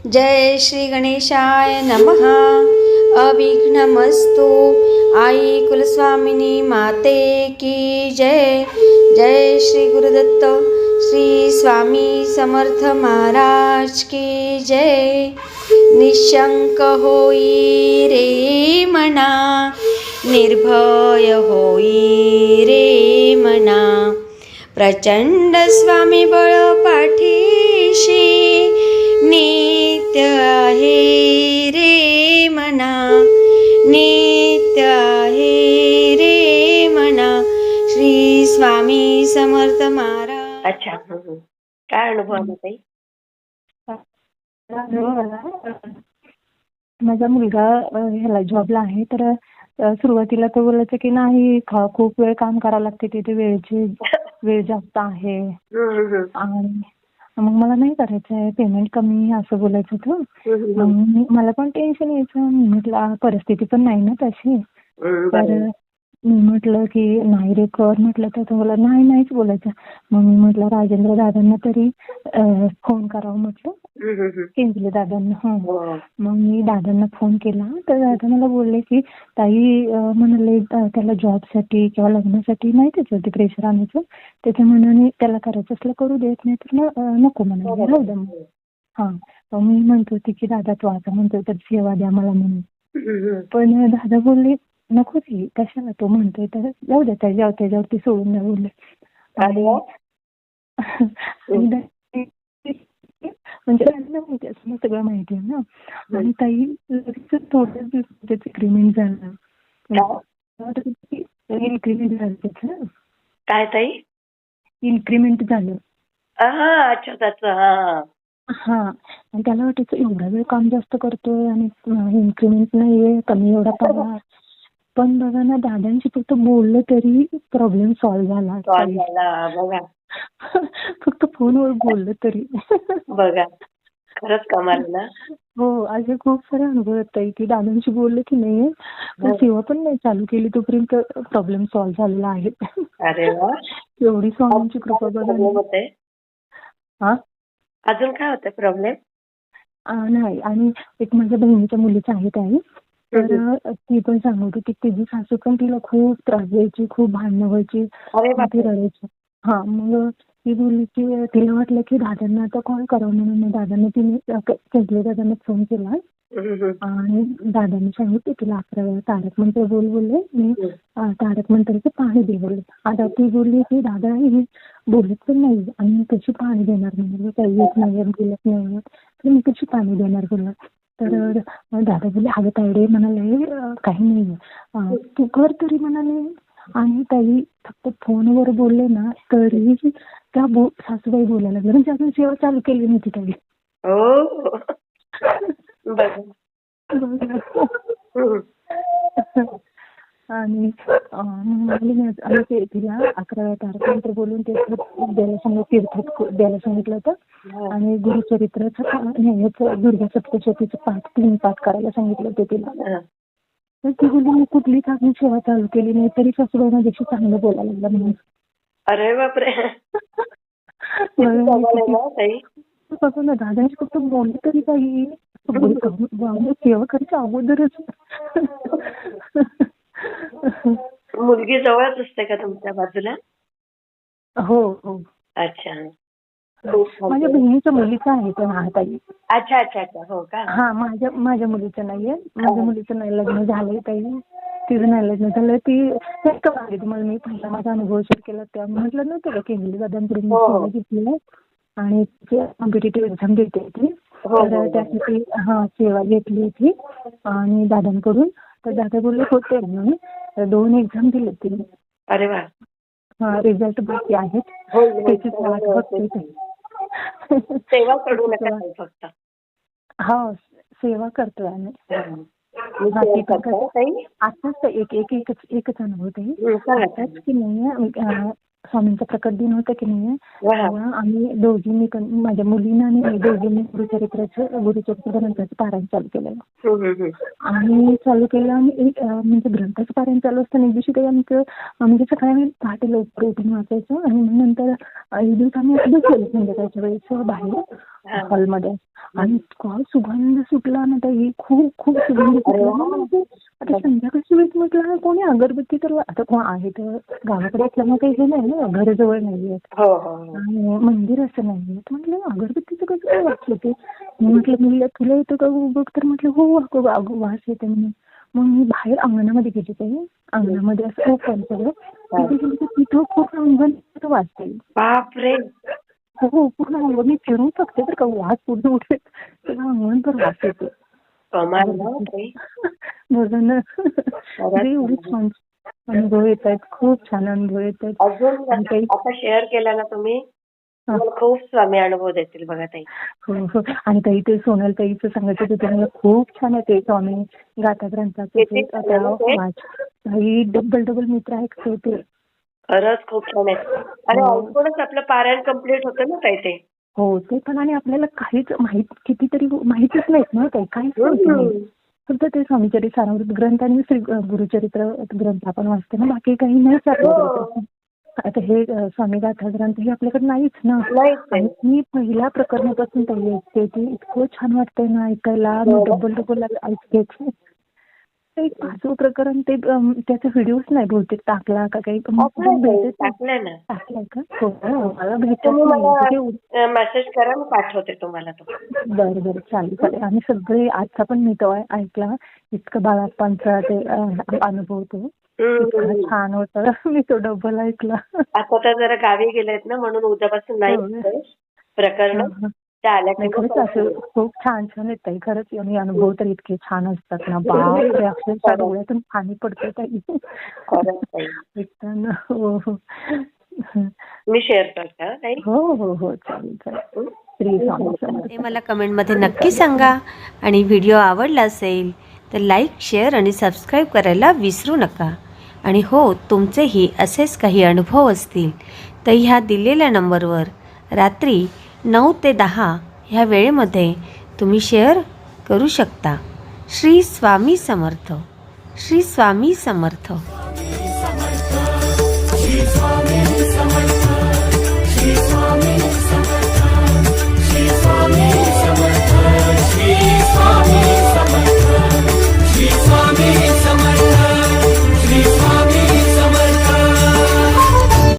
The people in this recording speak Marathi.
जय श्री गणेशाय नमः। अविघ्नमस्तु। आई कुलस्वामिनी माते की जय। जय श्री गुरुदत्त श्री स्वामी समर्थ महाराज की जय। निशंक होई रे मना, निर्भय होई रे मना, प्रचंड स्वामी बळ पाठीशी, नित्य आहे रे मना, नित्य आहे रे मना, श्री स्वामी समर्थ महाराज। अच्छा. काय अनुभव आला ताई? माझा मुलगा ह्याला जॉबला आहे, तर सुरुवातीला तो बोलायचा की नाही, खूप वेळ काम करावं लागते, तिथे वेळ जास्त आहे आणि मग मला नाही करायचं आहे, पेमेंट कमी असं बोलायचं होतं. मग मला पण टेन्शन यायचं. म्हटलं परिस्थिती पण नाही ना तशी, तर मी म्हटलं की नाही रे कर म्हटलं, तर तो मला नाहीच बोलायचं. मग मी म्हटलं राजेंद्र दादांना तरी फोन करावं म्हटलं, केंजले दादांना. मग मी दादांना फोन केला, तर दादा मला बोलले की ताई म्हणाले त्याला जॉबसाठी किंवा लग्नासाठी नाही त्याच्यावरती प्रेशर आणायचं, त्याच्या मनाने त्याला करायचं असलं करू देत, नाही तर नको म्हणाले, राहू द्या मग. मग मी म्हणत होती की दादा तू आता म्हणतोय तर सेवा द्या मला म्हणून, पण दादा बोलले नको ती कशाला तो म्हणतोय तर जाऊ द्या त्याच्यावरती सोडून द्या बोलले. म्हणजे त्यांना माहिती असं सगळं माहिती आहे ना. आणि ताई लगेच थोड्याच दिवसात इन्क्रीमेंट झालं. इन्क्रीमेंट झालं त्याचं. काय ताई? इन्क्रीमेंट झालं. अच्छा त्याचं. आणि त्याला वाटायचं एवढा वेळ काम जास्त करतोय आणि इन्क्रीमेंट नाहीये, कमी एवढा पगार. पण बघा ना, दादांशी फक्त बोललं तरी प्रॉब्लेम सॉल्व्ह झाला. फक्त फोनवर बोललं तरी. बघा, खरंच कमाल ना. हो, असे खूप सारे अनुभव आहेत की दादांशी बोललं की नाही, पण सेवा पण नाही चालू केली तोपर्यंत प्रॉब्लेम सॉल्व्ह झालेला आहे. अरे वा, एवढी स्वामींची कृपा बघा. अजून काय होतं प्रॉब्लेम? नाही, आणि एक माझ्या बहिणीच्या मुलीचं आहे ताई, तर ती पण सांगत होती तिची सासू पण तिला खूप त्रास द्यायची, खूप भांडणं व्हायची, ती रडायची. मग ती बोलली की तिला वाटलं की दादांना आता कॉल करावं, म्हणून दादांनी केंजले दादांना फोन केला आणि दादांनी सांगितलं तिला 11 वेळा तारक मंत्र बोलले. मी तारक मंत्राचं पाणी दे बोलले. आता ती बोलली की दादा हे बोलत पण नाही आणि कशी पाणी देणार, म्हणजे काही येत नाही बोलत नाही, तर मी कशी पाणी देणार बोलला. तर दादा बोलले अगं तायडे म्हणाले काही नाही, तू कर तरी म्हणाले. आणि ताई फक्त फोनवर बोलले ना तरी त्या सासूबाई बोलायला लागल्या, म्हणजे अजून सेवा चालू केली नव्हती ताई. आणि तिला 11 वेळा तारक मंत्र बोलून ते द्यायला तीर्थ द्यायला सांगितलं होतं, आणि गुरुचरित्राचं दुर्गा सप्तशतीचं 3 पाठ करायला सांगितलं होतं तिला. तर ती बोलली मी कुठलीच अजून सेवा चालू केली नाही, तरी सासूबाई माझ्याशी चांगलं बोलायला लागलं म्हणून. अरे बापरे. ना दादांशी फक्त बोललं तरी काही सेवा करायच्या अगोदरच. मुलगी जवळच असते का तुमच्या बाजूला? हो. अच्छा. माझ्या बहिणीच्या मुलीचं आहे ते ताई. अच्छा. हो का? माझ्या मुलीचं नाहीये. माझ्या मुलीचं नाही लग्न झालंय ताई, तिचं नाही लग्न झालं. ती तुम्हाला मी पहिला माझा अनुभव शेअर केला तेव्हा म्हटलं नव्हतं का केंजले दादांकडे मी सेवा घेतली आणि कॉम्पिटेटिव्ह एक्झाम देते ती, तर त्यासाठी सेवा घेतली होती आणि दादांकडून. तर दादा बोलले होते म्हणून 2 एक्झाम दिले तिने. अरे वा. रिझल्ट बाकी आहेत, त्याची वाट बघते. सेवा करू नका फक्त. सेवा करतोय आम्ही. आताच एकच अनुभव आहे. आताच की नाही स्वामींचा प्रकट दिन होता की नाही, तेव्हा आम्ही दोघींनी माझ्या मुलीनं आणि दोघींनी गुरुचरित्र ग्रंथाचं पारायण चालू केलेलं. आणि चालू केलं आणि म्हणजे ग्रंथाचं पारायण चालू असताना एक दिवशी काही आमचं म्हणजे सकाळी आम्ही पहाटे लवकर उठून वाचायचो आणि नंतर एक दिवस आम्ही बसलेलो संध्याकाळच्या वेळेस बाहेर, हा. हॉलमध्ये आणि इतका सुगंध सुटला ना ताई, खूप खूप सुगंध सुटला ना. म्हणजे आता संध्याकाळची वेळ म्हटलं कोणी अगरबत्ती तर आता कोण आहे तर गावाकडे असल्यामुळे काही हे नाही ना, घराजवळ नाहीये हो हो हो. आणि मंदिर असं नाहीये. तर म्हटलं अगरबत्तीचं कसं काय वास येते. मी म्हटलं मुलीला तुला येतं का बघ, तर म्हटलं हो अगं वास येते म्हणून. मग मी बाहेर अंगणामध्ये गेले ताई, अंगणामध्ये असं ओपन सगळं तिथे गेले तर तिथं पूर्ण अंगण वास येईल. बापरे. हो पूर्ण अंगण मी फिरून बघते तर का वास पूर्ण उठे सगळं अंगण तर वास येतो. कमाल ना ताई. बघा ना एवढी छान अनुभव येत आहेत, खूप छान अनुभव येत आहेत. अजून आणि काही आता शेअर केला ना तुम्ही, तुम्हाला खूप स्वामी अनुभव देतील बघा ताई. हो हो. आणि ताई ते सोनल ताईचं सांगायचं होतं मला खूप छान आहे ते स्वामी गाथा ग्रंथाचं किती ते छान आहे ते. ताई डबल मित्र ऐकतो ते. खरंच खूप छान आहे. आणि ऐकूनच आपलं पारायण कम्प्लीट होतं ना ताई ते. हो ते पण आणि आपल्याला काहीच कितीतरी माहितीच नाहीत ना काही, काहीच माहिती नाही. फक्त ते स्वामीचरित्र सारामृत ग्रंथ आणि श्री गुरुचरित्र ग्रंथ आपण वाचतो ना, बाकी काही नाहीच आपल्याकडे. आता हे स्वामी गाथा ग्रंथ हे आपल्याकडे नाहीच ना. आणि मी पहिल्या प्रकरणापासून ताई ऐकते ते इतकं छान वाटतंय ना ऐकायला. मी डबल ऐकतेच. एक 5वं प्रकरण ते त्याचा व्हिडिओच नाही बहुतेक टाकला का काही टाकलंय ना. टाकलाय का? हो मला भेटत मेसेज करा, मी पाठवते तुम्हाला तो. बरं चालेल. आणि सगळे आजचा पण मी तो ऐकला. इतकं बाळाप्पांचा ते अनुभव तो इतका छान होता. मी तो डबल ऐकला. आता तर जरा गावी गेलेत ना म्हणून उद्यापासून नाही प्रकरण. खरंच असं खूप छान येत ताई खरंच. आणि अनुभव तर इतके छान असतात ना, बापरे अक्षरशः डोळ्यातून पाणी पडतं ताई. ऐकताना. हो हो. मी शेअर करते. हो चालेल. श्री स्वामी समर्थ. ते मला कमेंटमध्ये नक्की सांगा. आणि व्हिडिओ आवडला असेल तर लाईक, शेअर आणि सबस्क्राईब करायला विसरू नका. आणि हो, तुमचेही असेच काही अनुभव असतील तर ह्या दिलेल्या नंबरवर रात्री 9 ते 10 ह्या वेळेमध्ये तुम्ही शेअर करू शकता. श्री स्वामी समर्थ. श्री स्वामी समर्थ. श्री स्वामी